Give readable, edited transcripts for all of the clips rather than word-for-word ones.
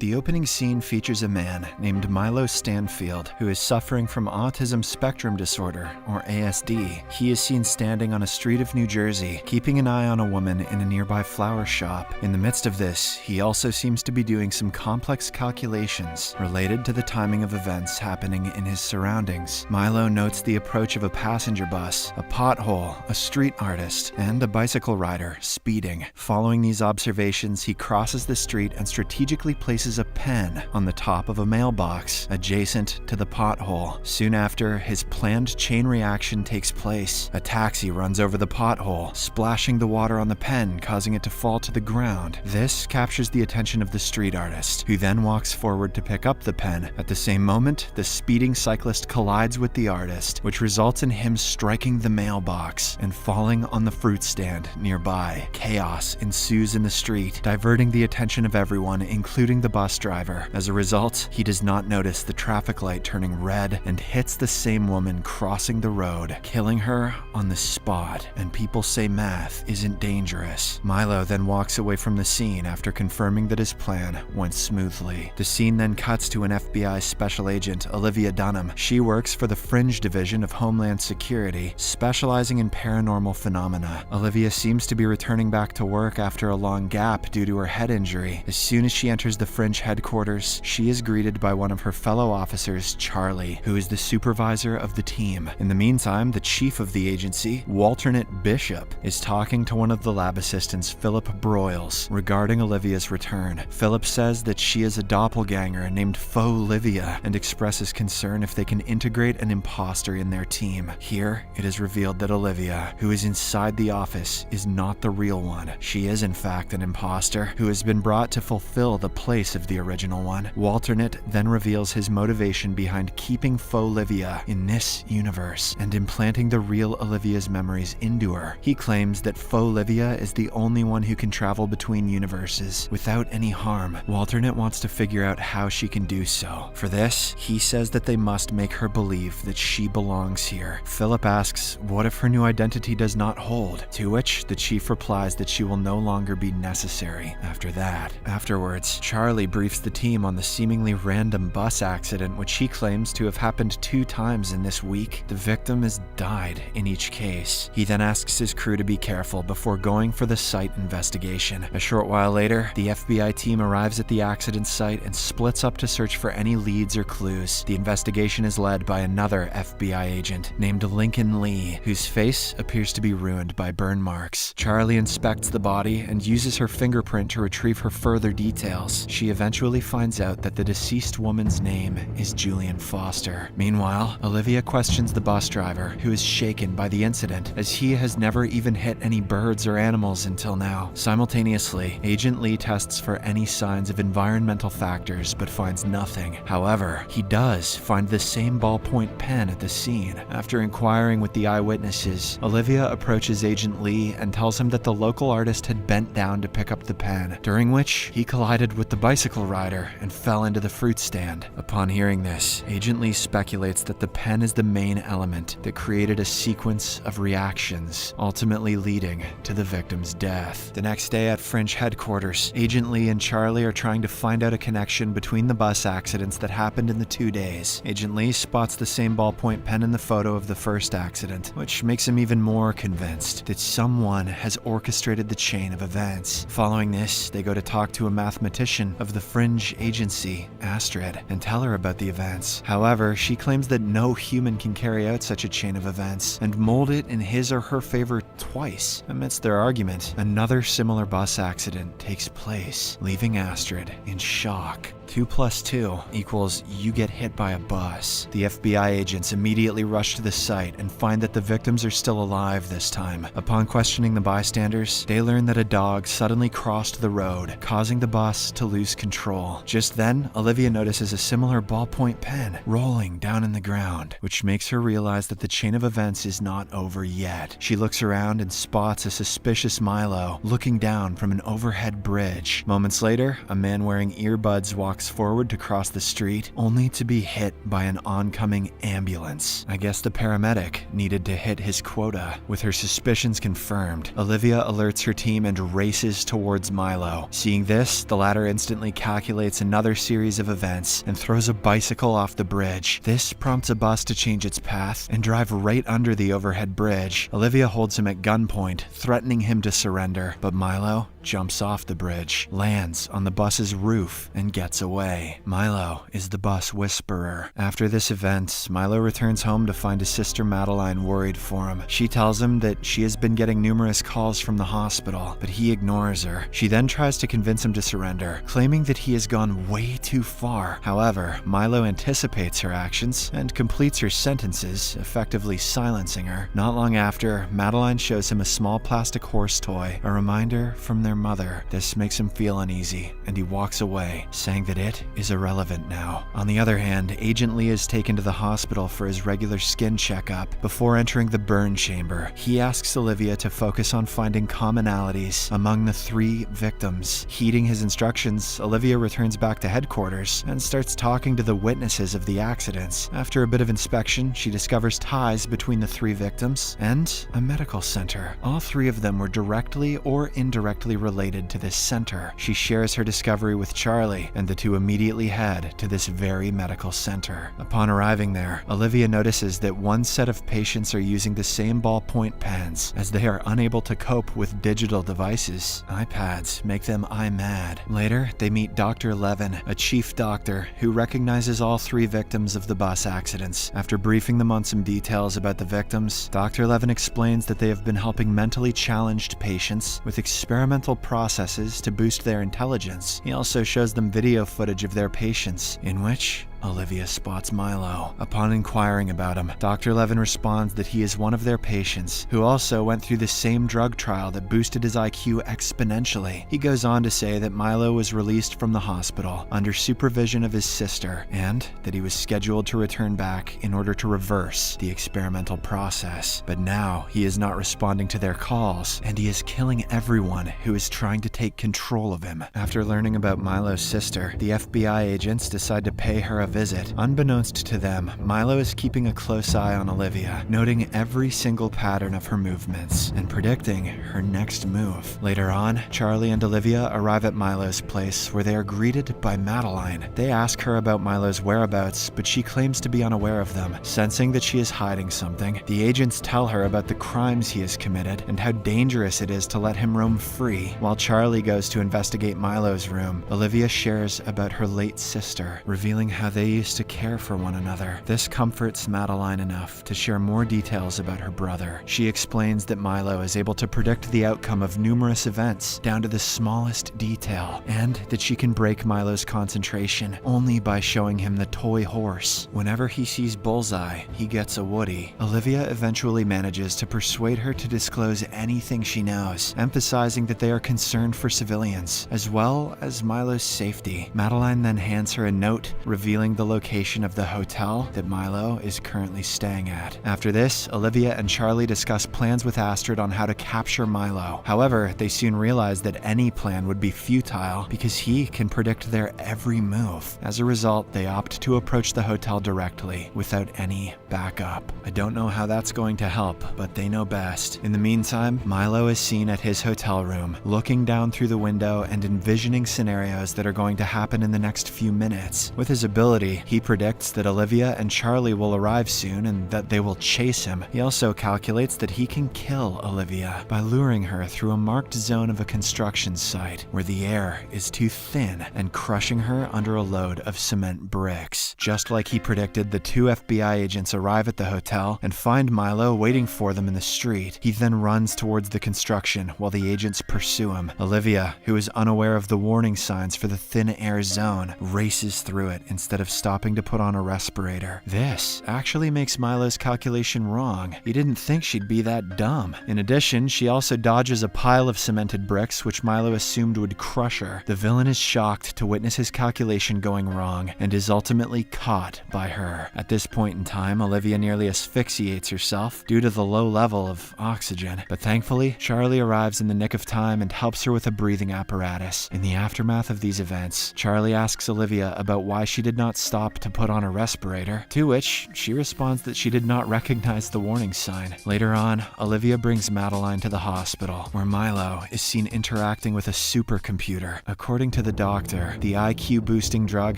The opening scene features a man named Milo Stanfield who is suffering from autism spectrum disorder, or ASD. He is seen standing on a street of New Jersey, keeping an eye on a woman in a nearby flower shop. In the midst of this, he also seems to be doing some complex calculations related to the timing of events happening in his surroundings. Milo notes the approach of a passenger bus, a pothole, a street artist, and a bicycle rider speeding. Following these observations, he crosses the street and strategically places a pen on the top of a mailbox adjacent to the pothole. Soon after, his planned chain reaction takes place. A taxi runs over the pothole, splashing the water on the pen, causing it to fall to the ground. This captures the attention of the street artist, who then walks forward to pick up the pen. At the same moment, the speeding cyclist collides with the artist, which results in him striking the mailbox and falling on the fruit stand nearby. Chaos ensues in the street, diverting the attention of everyone, including the bus driver. As a result, he does not notice the traffic light turning red and hits the same woman crossing the road, killing her on the spot, and people say math isn't dangerous. Milo then walks away from the scene after confirming that his plan went smoothly. The scene then cuts to an FBI special agent, Olivia Dunham. She works for the Fringe Division of Homeland Security, specializing in paranormal phenomena. Olivia seems to be returning back to work after a long gap due to her head injury. As soon as she enters the Fringe headquarters, she is greeted by one of her fellow officers, Charlie, who is the supervisor of the team. In the meantime, the chief of the agency, Walternate Bishop, is talking to one of the lab assistants, Philip Broyles, regarding Olivia's return. Philip says that she is a doppelganger named Faux-Livia and expresses concern if they can integrate an imposter in their team. Here, it is revealed that Olivia, who is inside the office, is not the real one. She is in fact an imposter who has been brought to fulfill the place of the original one. Walternate then reveals his motivation behind keeping Faux-Livia in this universe and implanting the real Olivia's memories into her. He claims that Faux-Livia is the only one who can travel between universes without any harm. Walternate wants to figure out how she can do so. For this, he says that they must make her believe that she belongs here. Philip asks, what if her new identity does not hold? To which the chief replies that she will no longer be necessary after that. Afterwards, Charlie briefs the team on the seemingly random bus accident which he claims to have happened 2 times in this week. The victim has died in each case. He then asks his crew to be careful before going for the site investigation. A short while later, the FBI team arrives at the accident site and splits up to search for any leads or clues. The investigation is led by another FBI agent named Lincoln Lee, whose face appears to be ruined by burn marks. Charlie inspects the body and uses her fingerprint to retrieve her further details. She eventually finds out that the deceased woman's name is Julian Foster. Meanwhile, Olivia questions the bus driver, who is shaken by the incident, as he has never even hit any birds or animals until now. Simultaneously, Agent Lee tests for any signs of environmental factors but finds nothing. However, he does find the same ballpoint pen at the scene. After inquiring with the eyewitnesses, Olivia approaches Agent Lee and tells him that the local artist had bent down to pick up the pen, during which he collided with the bicycle rider and fell into the fruit stand. Upon hearing this, Agent Lee speculates that the pen is the main element that created a sequence of reactions, ultimately leading to the victim's death. The next day at Fringe headquarters, Agent Lee and Charlie are trying to find out a connection between the bus accidents that happened in the 2 days. Agent Lee spots the same ballpoint pen in the photo of the first accident, which makes him even more convinced that someone has orchestrated the chain of events. Following this, they go to talk to a mathematician of the Fringe agency, Astrid, and tell her about the events. However, she claims that no human can carry out such a chain of events and mold it in his or her favor twice. Amidst their argument, another similar bus accident takes place, leaving Astrid in shock. 2 + 2 equals you get hit by a bus. The FBI agents immediately rush to the site and find that the victims are still alive this time. Upon questioning the bystanders, they learn that a dog suddenly crossed the road, causing the bus to lose control. Just then, Olivia notices a similar ballpoint pen rolling down in the ground, which makes her realize that the chain of events is not over yet. She looks around and spots a suspicious Milo looking down from an overhead bridge. Moments later, a man wearing earbuds walks walks forward to cross the street, only to be hit by an oncoming ambulance. I guess the paramedic needed to hit his quota. With her suspicions confirmed, Olivia alerts her team and races towards Milo. Seeing this, the latter instantly calculates another series of events and throws a bicycle off the bridge. This prompts a bus to change its path and drive right under the overhead bridge. Olivia holds him at gunpoint, threatening him to surrender, but Milo jumps off the bridge, lands on the bus's roof, and gets away. Milo is the bus whisperer. After this event, Milo returns home to find his sister Madeline worried for him. She tells him that she has been getting numerous calls from the hospital, but he ignores her. She then tries to convince him to surrender, claiming that he has gone way too far. However, Milo anticipates her actions and completes her sentences, effectively silencing her. Not long after, Madeline shows him a small plastic horse toy, a reminder from their mother. This makes him feel uneasy, and he walks away, saying that it is irrelevant now. On the other hand, Agent Lee is taken to the hospital for his regular skin checkup. Before entering the burn chamber, he asks Olivia to focus on finding commonalities among the 3 victims. Heeding his instructions, Olivia returns back to headquarters and starts talking to the witnesses of the accidents. After a bit of inspection, she discovers ties between the 3 victims and a medical center. All 3 of them were directly or indirectly related to this center. She shares her discovery with Charlie, and the two immediately head to this very medical center. Upon arriving there, Olivia notices that one set of patients are using the same ballpoint pens, as they are unable to cope with digital devices. iPads make them eye-mad. Later, they meet Dr. Levin, a chief doctor who recognizes all 3 victims of the bus accidents. After briefing them on some details about the victims, Dr. Levin explains that they have been helping mentally challenged patients with experimental processes to boost their intelligence. He also shows them video footage of their patients, in which Olivia spots Milo. Upon inquiring about him, Dr. Levin responds that he is one of their patients who also went through the same drug trial that boosted his IQ exponentially. He goes on to say that Milo was released from the hospital under supervision of his sister, and that he was scheduled to return back in order to reverse the experimental process. But now he is not responding to their calls, and he is killing everyone who is trying to take control of him. After learning about Milo's sister, the FBI agents decide to pay her a visit. Unbeknownst to them, Milo is keeping a close eye on Olivia, noting every single pattern of her movements and predicting her next move. Later on, Charlie and Olivia arrive at Milo's place, where they are greeted by Madeline. They ask her about Milo's whereabouts, but she claims to be unaware of them. Sensing that she is hiding something, the agents tell her about the crimes he has committed and how dangerous it is to let him roam free. While Charlie goes to investigate Milo's room, Olivia shares about her late sister, revealing how they used to care for one another. This comforts Madeline enough to share more details about her brother. She explains that Milo is able to predict the outcome of numerous events down to the smallest detail, and that she can break Milo's concentration only by showing him the toy horse. Whenever he sees Bullseye, he gets a Woody. Olivia eventually manages to persuade her to disclose anything she knows, emphasizing that they are concerned for civilians, as well as Milo's safety. Madeline then hands her a note revealing the location of the hotel that Milo is currently staying at. After this, Olivia and Charlie discuss plans with Astrid on how to capture Milo. However, they soon realize that any plan would be futile because he can predict their every move. As a result, they opt to approach the hotel directly without any backup. I don't know how that's going to help, but they know best. In the meantime, Milo is seen at his hotel room, looking down through the window and envisioning scenarios that are going to happen in the next few minutes. With his ability, he predicts that Olivia and Charlie will arrive soon and that they will chase him. He also calculates that he can kill Olivia by luring her through a marked zone of a construction site where the air is too thin and crushing her under a load of cement bricks. Just like he predicted, the 2 FBI agents arrive at the hotel and find Milo waiting for them in the street. He then runs towards the construction while the agents pursue him. Olivia, who is unaware of the warning signs for the thin air zone, races through it instead of of stopping to put on a respirator. This actually makes Milo's calculation wrong. He didn't think she'd be that dumb. In addition, she also dodges a pile of cemented bricks, which Milo assumed would crush her. The villain is shocked to witness his calculation going wrong and is ultimately caught by her. At this point in time, Olivia nearly asphyxiates herself due to the low level of oxygen, but thankfully, Charlie arrives in the nick of time and helps her with a breathing apparatus. In the aftermath of these events, Charlie asks Olivia about why she did not stop to put on a respirator, to which she responds that she did not recognize the warning sign. Later on, Olivia brings Madeline to the hospital, where Milo is seen interacting with a supercomputer. According to the doctor, the IQ-boosting drug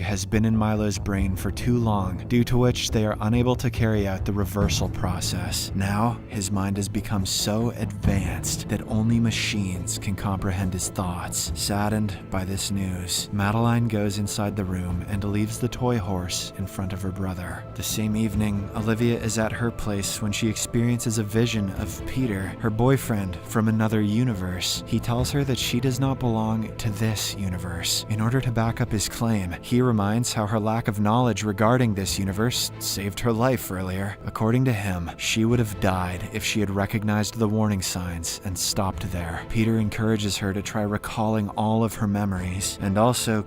has been in Milo's brain for too long, due to which they are unable to carry out the reversal process. Now, his mind has become so advanced that only machines can comprehend his thoughts. Saddened by this news, Madeline goes inside the room and leaves the toy horse in front of her brother. The same evening, Olivia is at her place when she experiences a vision of Peter, her boyfriend from another universe. He tells her that she does not belong to this universe. In order to back up his claim, he reminds how her lack of knowledge regarding this universe saved her life earlier. According to him, she would have died if she had recognized the warning signs and stopped there. Peter encourages her to try recalling all of her memories and also